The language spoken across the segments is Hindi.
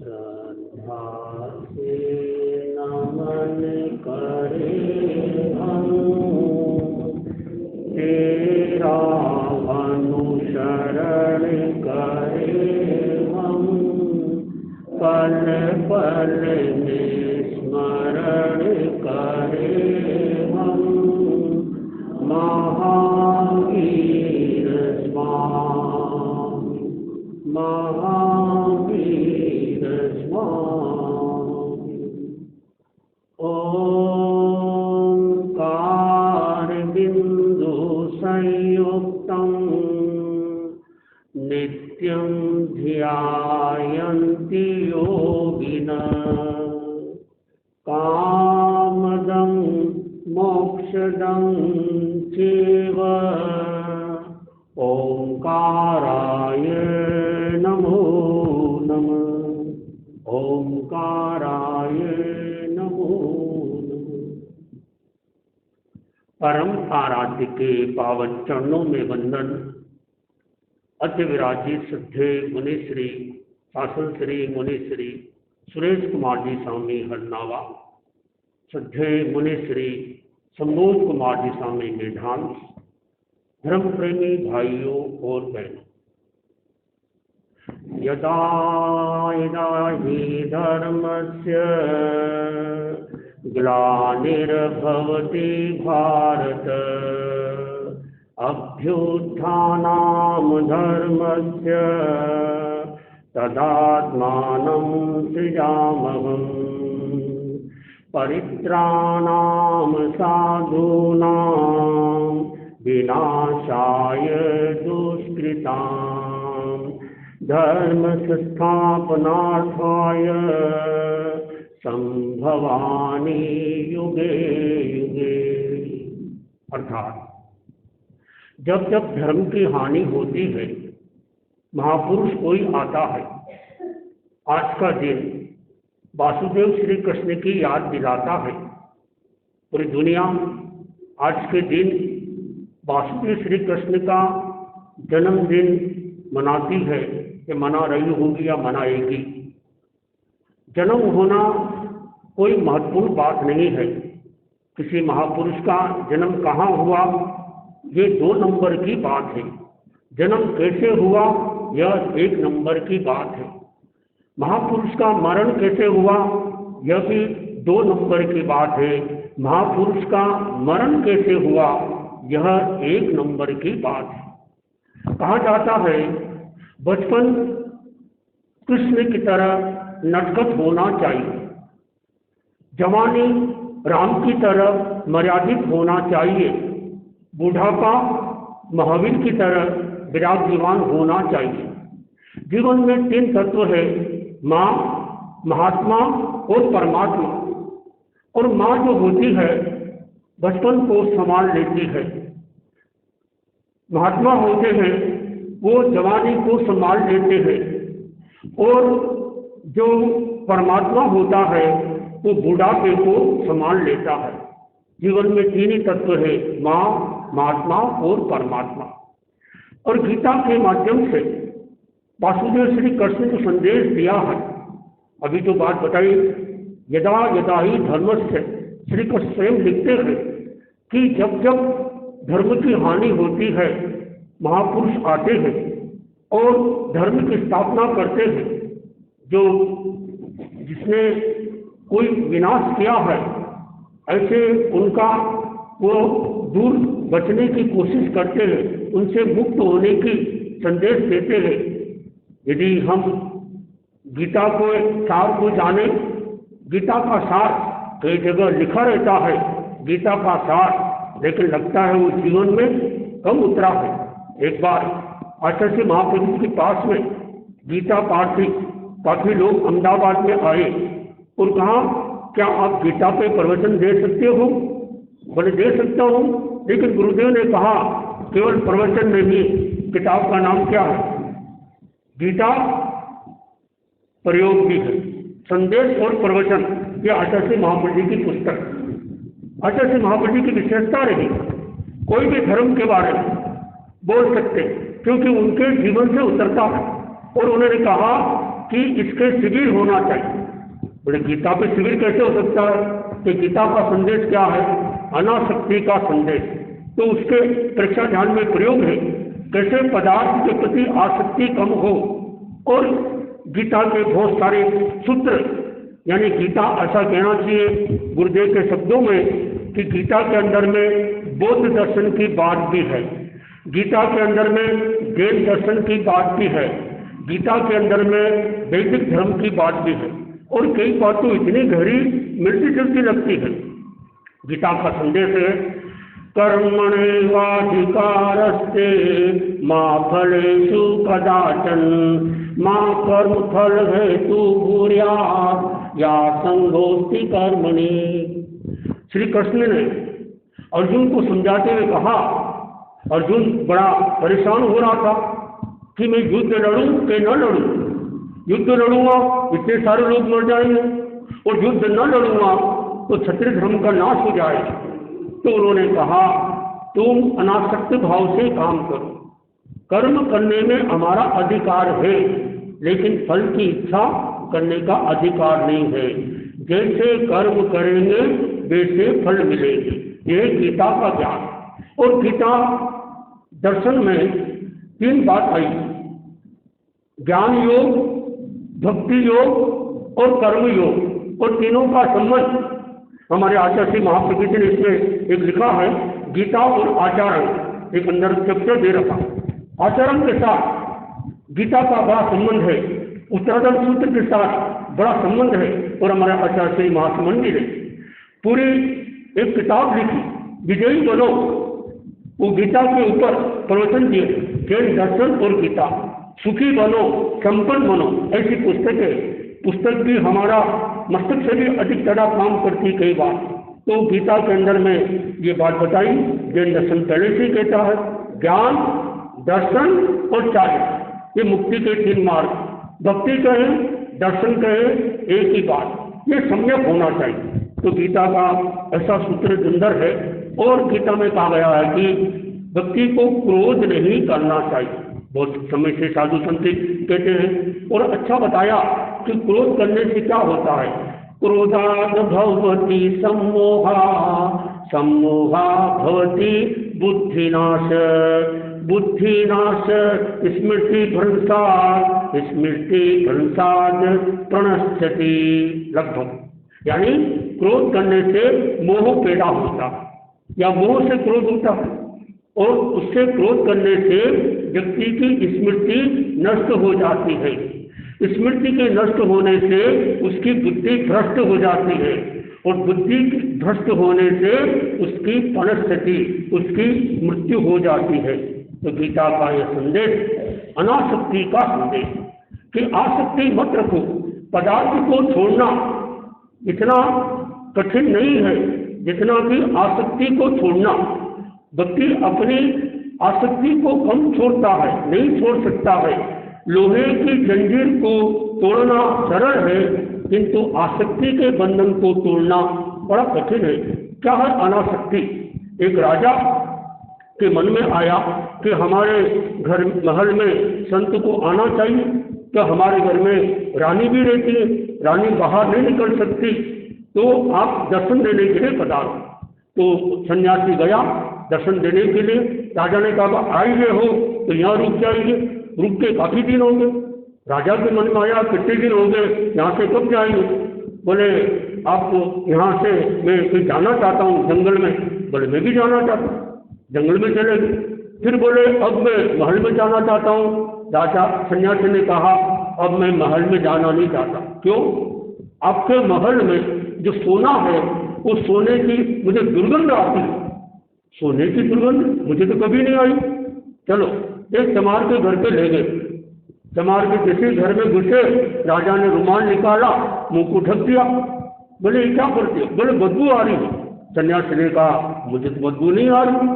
श्रद्धा से नमन करें हम, तेरा अनुसरण करें हम, पल पल में स्मरण करें हम, महावीर स्वामी, महावीर स्वामी। ओंकार बिंदु संयुक्तम नित्यं ध्यायन्ति योगिनः, कामदं मोक्षदं चैव ओंकाराय नमो नमः। ओंकाराय नमो नमः। परम आराध्य के पावन चरणों में वंदन। अद्य विराजित सिद्धे मुनिश्री शासन श्री मुनिश्री सुरेश कुमार जी स्वामी हरनावा, सिद्धे मुनिश्री संबोध कुमार जी स्वामी मेधान, धर्म प्रेमी भाइयों और बहनों, यदा यदा हि धर्मस्य ग्लानिर्भवति भारत, अभ्युत्थानं धर्मस्य तदात्मानं सृजाम्यहम्, परित्राणां साधूनां विनाशाय दुष्कृतां, धर्म संस्थापनार्थाय संभवामि युगे युगे। अर्थात जब जब धर्म की हानि होती है, महापुरुष कोई आता है। आज का दिन वासुदेव श्री कृष्ण की याद दिलाता है। पूरी दुनिया आज के दिन वासुदेव श्री कृष्ण का जन्मदिन मनाती है, कि मना रही होगी या मनाएगी। जन्म होना कोई महत्वपूर्ण बात नहीं है। किसी महापुरुष का जन्म कहाँ हुआ, ये 2 नंबर की बात है। जन्म कैसे हुआ, यह 1 नंबर की बात है। महापुरुष का मरण कैसे हुआ, यह भी 2 नंबर की बात है। महापुरुष का मरण कैसे हुआ, यह 1 नंबर की बात है। कहा जाता है बचपन कृष्ण की तरह नटखट होना चाहिए, जवानी राम की तरह मर्यादित होना चाहिए, बुढ़ापा महावीर की तरह विराजमान होना चाहिए। जीवन में 3 तत्व है, माँ, महात्मा और परमात्मा। और माँ जो होती है बचपन को संभाल लेती है, महात्मा होते हैं वो जवानी को संभाल लेते हैं, और जो परमात्मा होता है वो बुढ़ापे को संभाल लेता है। जीवन में 3 ही तत्व है, माँ, महात्मा और परमात्मा। और गीता के माध्यम से वासुदेव श्री कृष्ण को संदेश दिया है। अभी तो बात बताई, यदा यदा ही धर्मस्य, श्री कृष्ण स्वयं लिखते हैं कि जब जब धर्म की हानि होती है, महापुरुष आते हैं और धर्म की स्थापना करते हैं। जो जिसने कोई विनाश किया है, ऐसे उनका वो दूर बचने की कोशिश करते हैं, उनसे मुक्त होने की संदेश देते हैं। यदि हम गीता को सार को जाने, गीता का सार कई जगह लिखा रहता है, गीता का सार, लेकिन लगता है वो जीवन में कम उतरा है। एक बार आचार्य महाप्रभु के पास में गीता पाठ थी, काफी लोग अहमदाबाद में आए और कहा क्या आप गीता पे प्रवचन दे सकते हो? बोले दे सकता हूँ, लेकिन गुरुदेव ने कहा केवल प्रवचन नहीं, किताब का नाम क्या है? गीता प्रयोग भी है, संदेश और प्रवचन। यह आचार्य महाप्रभु जी की पुस्तक। आचार्य महाप्रभु जी की विशेषता रही, कोई भी धर्म के बारे में बोल सकते, क्योंकि उनके जीवन से उतरता है। और उन्होंने कहा कि इसके शिविर होना चाहिए। बोले गीता पे शिविर कैसे हो सकता है? कि गीता का संदेश क्या है? अनासक्ति का संदेश। तो उसके परीक्षा ध्यान में प्रयोग है कैसे पदार्थ के प्रति आसक्ति कम हो। और गीता के बहुत सारे सूत्र, यानी गीता ऐसा कहना चाहिए गुरुदेव के शब्दों में कि गीता के अंदर में बौद्ध दर्शन की बात भी है, गीता के अंदर में जैन दर्शन की बात भी है, गीता के अंदर में वैदिक धर्म की बात भी है। और कई बात तो इतनी गहरी मिलती जुलती लगती है। गीता का संदेश है कर्मण्येवाधिकारस्ते मा फलेषु कदाचन मा कर्मफल हेतु भूयात् या संगोस्ति कर्मणि। श्री कृष्ण ने अर्जुन को समझाते हुए कहा, अर्जुन बड़ा परेशान हो रहा था कि मैं युद्ध लड़ूं कि न लड़ूं। युद्ध लड़ूंगा इतने सारे लोग मर जाएंगे, और युद्ध न लड़ूंगा तो क्षत्रिय धर्म का नाश हो जाएगा। तो उन्होंने कहा तुम अनासक्त भाव से काम करो, कर्म करने में हमारा अधिकार है, लेकिन फल की इच्छा करने का अधिकार नहीं है। जैसे कर्म करेंगे वैसे फल मिलेंगे। यह गीता का ज्ञान। और गीता दर्शन में 3 बात आई, ज्ञान योग, भक्ति योग और कर्म योग। और तीनों का संबंध हमारे आचार्य श्री महाप्रभु जी ने इसमें एक लिखा है, गीता और आचरण, एक अंदर चैप्टर दे रखा। आचरण के साथ गीता का बड़ा संबंध है, उत्तराधर्म सूत्र के साथ बड़ा संबंध है। और हमारे आचार्य श्री महासमन जी ने पूरी एक किताब लिखी, विजयी बनो, वो गीता के ऊपर प्रवचन दिए, जैन दर्शन और गीता, सुखी बनो, संपन्न बनो, ऐसी पुस्तक भी हमारा मस्तक से भी अधिक तरह काम करती कई बार। तो गीता के अंदर में ये बात बताई, जैन दर्शन पहले से ही कहता है ज्ञान, दर्शन और चार्य, ये मुक्ति के 3 मार्ग। भक्ति कहे, दर्शन कहे, एक ही बात, ये सम्यक होना चाहिए। तो गीता का ऐसा सूत्र सुंदर है। और गीता में कहा गया है कि भक्ति को क्रोध नहीं करना चाहिए। बहुत समय से साधु संत कहते हैं, और अच्छा बताया कि क्रोध करने से क्या होता है। क्रोधाद भवति सम्मोहा, सम्मोहा भवति बुद्धिनाश, बुद्धिनाश स्मृति भ्रंशात्, स्मृति भ्रंशात् प्रणश्यति। लगभग यानी क्रोध करने से मोह पैदा होता है, या मोह से क्रोध होता है, और उससे क्रोध करने से व्यक्ति की स्मृति नष्ट हो जाती है। स्मृति के नष्ट होने से उसकी बुद्धि भ्रष्ट हो जाती है, और बुद्धि भ्रष्ट होने से उसकी पनस्थिति, उसकी मृत्यु हो जाती है। तो गीता का यह संदेश अनासक्ति का संदेश कि आसक्ति मत रखो। पदार्थ को छोड़ना इतना कठिन नहीं है जितना कि आसक्ति को छोड़ना। व्यक्ति अपनी आसक्ति को कम छोड़ता है, नहीं छोड़ सकता है। लोहे की जंजीर को तोड़ना सरल है, किंतु आसक्ति के बंधन को तोड़ना बड़ा कठिन है। क्या है अनासक्ति? एक राजा के मन में आया कि हमारे घर महल में संत को आना चाहिए, तो हमारे घर में रानी भी रहती है, रानी बाहर नहीं निकल सकती, तो आप दर्शन देने के लिए पधारो। तो सन्यासी गया दर्शन देने के लिए। राजा ने कहा आए हो तो यहाँ रुक जाएंगे। रुक के काफी दिन हो गए। राजा के मन में आया कितने दिन हो गए, यहाँ से कब जाएंगे? बोले आप यहाँ से मैं कहीं जाना चाहता हूँ जंगल में। बोले मैं भी जाना चाहता हूँ। जंगल में चले गए। फिर बोले अब मैं महल में जाना चाहता हूँ। राजा सन्यासी ने कहा अब मैं महल में जाना नहीं चाहता। क्यों? आपके महल में जो सोना है वो सोने की मुझे दुर्गंध आती है। सोने की दुर्गंध मुझे तो कभी नहीं आई। चलो एक चमार के घर पे ले गए। चमार के जैसे घर में घुसे, राजा ने रुमाल निकाला, मुंह को ढक दिया। बोले ये क्या करते हो? बोले बदबू आ रही है। सन्यासी ने कहा मुझे तो बदबू नहीं आ रही।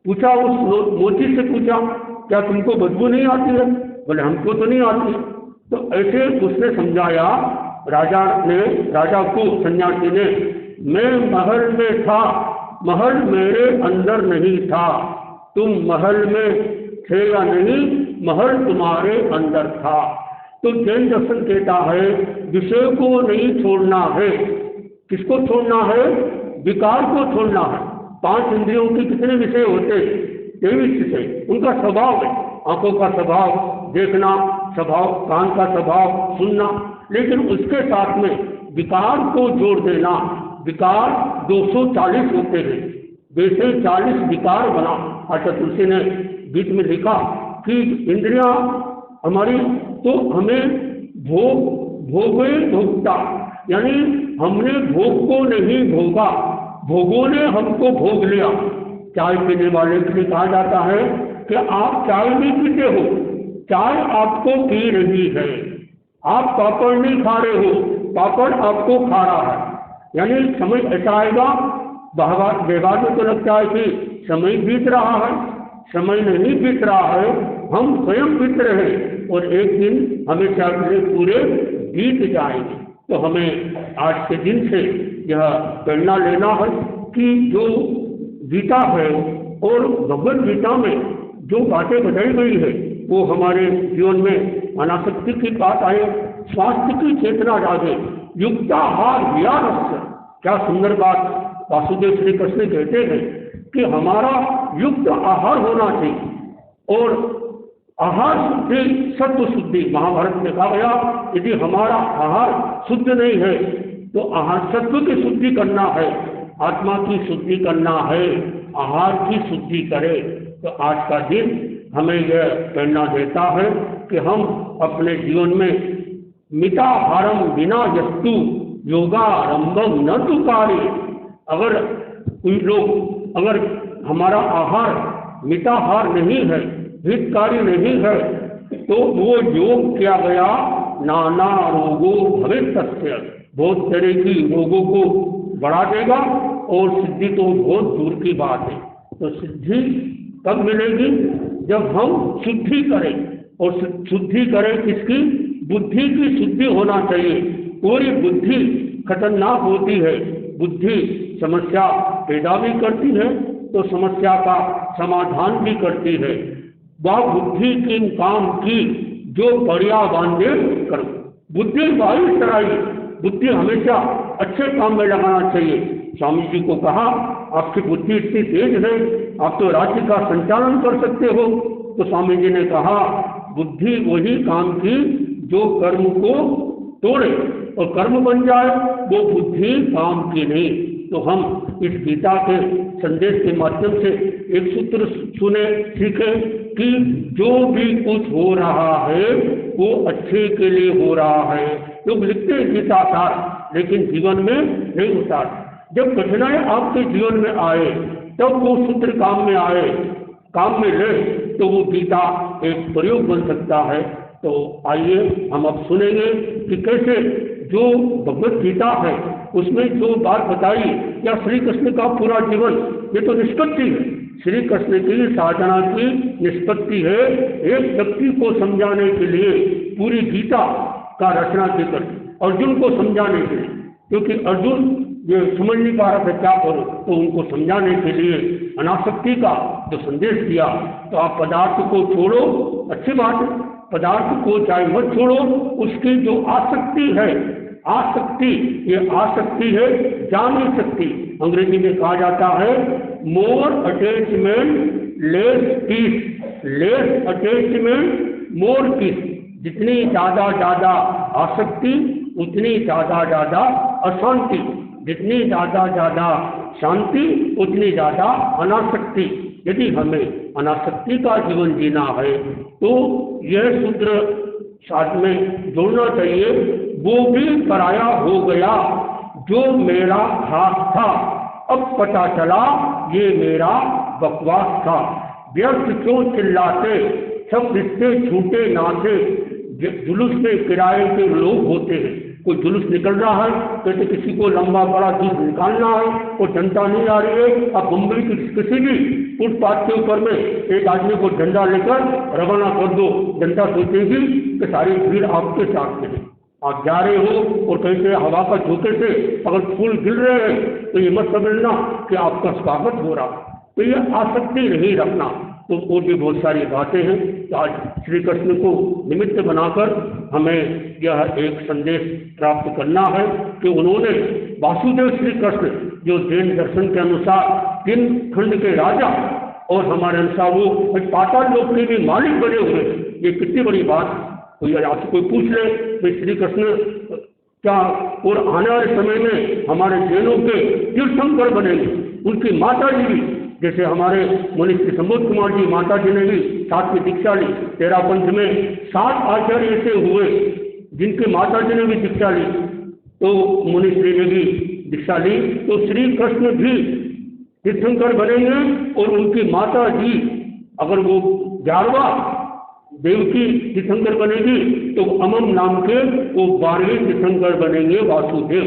पूछा उस मोची से पूछा क्या तुमको बदबू नहीं आती है? बोले हमको तो नहीं आती। तो ऐसे उसने समझाया राजा को सन्यासी ने, मैं महल में था, महल मेरे अंदर नहीं था। तुम महल में थे या नहीं, महल तुम्हारे अंदर था। तो जैन दर्शन कहता है विषय को नहीं छोड़ना है। किसको छोड़ना है? विकार को छोड़ना है। 5 इंद्रियों के कितने विषय होते? 23 विषय। उनका स्वभाव है, आंखों का स्वभाव देखना, स्वभाव कान का स्वभाव सुनना, लेकिन उसके साथ में विकार को जोड़ देना। विकार 240 होते हैं, वैसे 40 विकार बना। आचार्य तुलसी ने गीत में लिखा कि इंद्रियां हमारी, तो हमें भोगे भोगता, यानी हमने भोग को नहीं भोगा, भोगों ने हमको भोग लिया। चाय पीने वाले के लिए कहा जाता है कि आप चाय नहीं पीते हो, चाय आपको पी रही है। आप पापड़ नहीं खा रहे हो, पापड़ आपको खा रहा है। यानी समय ऐसा आएगा, व्यवहार में तो लगता है कि समय बीत रहा है, समय नहीं बीत रहा है, हम स्वयं बीत रहे हैं और एक दिन हमेशा के लिए पूरे बीत जाएंगे। तो हमें आज के दिन से यह प्रेरणा लेना है कि जो गीता है और भगवद गीता में जो बातें बताई गई है वो हमारे जीवन में अनासक्ति की बात आए, स्वास्थ्य की चेतना जागे, युक्ताहार विहारस्य। क्या सुंदर बात वासुदेव श्री कृष्ण कहते हैं कि हमारा युक्त आहार होना चाहिए। और आहार शुद्धि सत्व शुद्धि, महाभारत में कहा गया यदि हमारा आहार शुद्ध नहीं है तो आहार सत्व की शुद्धि करना है, आत्मा की शुद्धि करना है, आहार की शुद्धि करे। तो आज का दिन हमें यह प्रेरणा देता है कि हम अपने जीवन में मिताहारम विना यस्तु योगारंभम न तु कार्य। अगर कोई लोग, अगर हमारा आहार मिताहार नहीं है, हितकारी नहीं है, तो वो योग किया गया नाना रोगों भविष्य, बहुत तरह की रोगों को बढ़ा देगा और सिद्धि तो बहुत दूर की बात है। तो सिद्धि कब मिलेगी? जब हम शुद्धि करें। और शुद्धि करें किसकी? बुद्धि की शुद्धि होना चाहिए। पूरी बुद्धि खतरनाक होती है, बुद्धि समस्या पैदा भी करती है तो समस्या का समाधान भी करती है। वह बुद्धि की काम की जो बढ़िया बांधे करो। बुद्धि वायु चराई, बुद्धि हमेशा अच्छे काम में लगाना चाहिए। स्वामी जी को कहा आपकी बुद्धि इतनी तेज है, आप तो राज्य का संचालन कर सकते हो। तो स्वामी जी ने कहा बुद्धि वही काम की जो कर्म को तोड़े और कर्म बन जाए, वो बुद्धि काम की नहीं। तो हम इस गीता के संदेश के माध्यम से एक सूत्र सुने, सीखे कि जो भी कुछ हो रहा है वो अच्छे के लिए हो रहा है। लोग लिखते हैं गीता सार, लेकिन जीवन में नहीं उतार। जब कठिनाई आपके जीवन में आए तब वो सूत्र काम में आए, काम में ले, तो वो गीता एक प्रयोग बन सकता है। तो आइए हम अब सुनेंगे कि कैसे जो भगवत गीता है उसमें जो बात बताई, क्या श्री कृष्ण का पूरा जीवन ये तो निष्पत्ति है, श्री कृष्ण की साधना की निष्पत्ति है। एक व्यक्ति को समझाने के लिए पूरी गीता का रचना की कर अर्जुन को समझाने के लिए, क्योंकि अर्जुन ये समझ नहीं पा रहा था क्या करो, तो उनको समझाने के लिए अनासक्ति का जो संदेश दिया। तो आप पदार्थ को छोड़ो, अच्छी बात है, पदार्थ को चाहे मत छोड़ो, उसकी जो आसक्ति है, आसक्ति, ये आसक्ति है जानी शक्ति। अंग्रेजी में कहा जाता है more attachment less peace, less attachment more peace. जितनी ज्यादा आसक्ति उतनी ज्यादा अशांति, जितनी ज्यादा शांति उतनी ज्यादा अनासक्ति। यदि हमें अनासक्ति का जीवन जीना है तो यह सूत्र साथ में जोड़ना चाहिए। वो भी पराया हो गया जो मेरा खास था, अब पता चला ये मेरा बकवास था। व्यर्थ क्यों चिल्लाते, सब रिश्ते छूटे नाते। जुलूस में किराए के लोग होते हैं, कोई जुलूस निकल रहा है, कहते किसी को लंबा बड़ा जुलूस निकालना है और जनता नहीं आ रही है। अब मुंबई की किसी भी फुटपाथ के ऊपर में एक आदमी को डंडा लेकर रवाना कर दो, जनता सोचेगी कि सारी भीड़ आपके साथ है। आप जा रहे हो और कहीं से हवा का झोंके से अगर फूल गिर रहे हैं तो ये मत समझना कि आपका स्वागत हो रहा। तो ये आसक्ति नहीं रखना, तो और भी बहुत सारी बातें हैं। तो आज श्री कृष्ण को निमित्त बनाकर हमें यह एक संदेश प्राप्त करना है कि उन्होंने वासुदेव श्री कृष्ण जो जैन दर्शन के अनुसार 3 खंड के राजा और हमारे अनुसार वो पाताल लोक के भी मालिक बने हुए, ये कितनी बड़ी बात। तो यह आपसे कोई पूछ ले कि श्री कृष्ण क्या और आने वाले समय में हमारे जैनों के तीर्थंकर बनेंगे, उनकी माता जी भी, जैसे हमारे मुनि श्री संबोध कुमार जी माता जी ने भी 7वीं दीक्षा ली। 13 पंथ में 7 आचार्य ऐसे हुए जिनके माता जी ने भी दीक्षा ली, तो मुनि श्री ने भी दीक्षा ली। तो श्री कृष्ण भी तीर्थंकर बनेंगे और उनकी माता जी अगर वो 11वां देवकी तीर्थंकर बनेगी तो अमम नाम के वो 12वें तीर्थंकर बनेंगे वासुदेव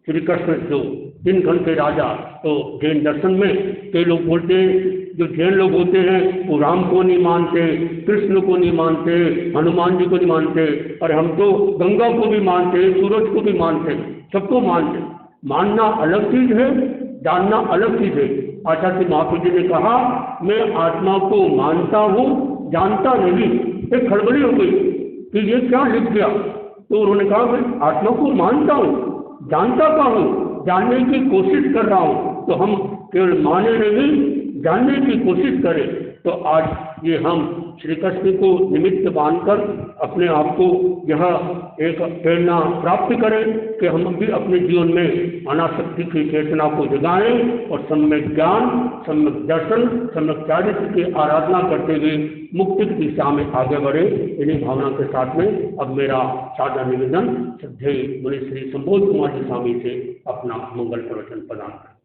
श्री कृष्ण जो 3 खंड के राजा। तो जैन दर्शन में कई लोग बोलते हैं, जो जैन लोग होते हैं वो राम को नहीं मानते, कृष्ण को नहीं मानते, हनुमान जी को नहीं मानते, और हम तो गंगा को भी मानते, सूरज को भी मानते, सबको मानते। मानना अलग चीज है, जानना अलग चीज है। आचार्य महाप्रभु जी ने कहा मैं आत्मा को मानता हूँ, जानता नहीं। एक खड़बड़ी हो गई कि ये क्या लिख गया, तो उन्होंने कहा मैं आत्मा को मानता हूँ, जानता का हूँ, जानने की कोशिश कर रहा हूँ। तो हम केवल माने नहीं, जानने की कोशिश करें। तो आज ये हम श्री कृष्ण को निमित्त बांधकर अपने आप को यह एक प्रेरणा प्राप्त करें कि हम भी अपने जीवन में अनासक्ति की चेतना को जगाएं और सम्यक ज्ञान, सम्यक दर्शन, सम्यक चारित्र की आराधना करते हुए मुक्ति की दिशा में आगे बढ़े। इन्हीं भावना के साथ में अब मेरा सादा निवेदन श्रद्धेय मुनि श्री संबोध कुमार जी स्वामी से अपना मंगल प्रवचन प्रदान करें।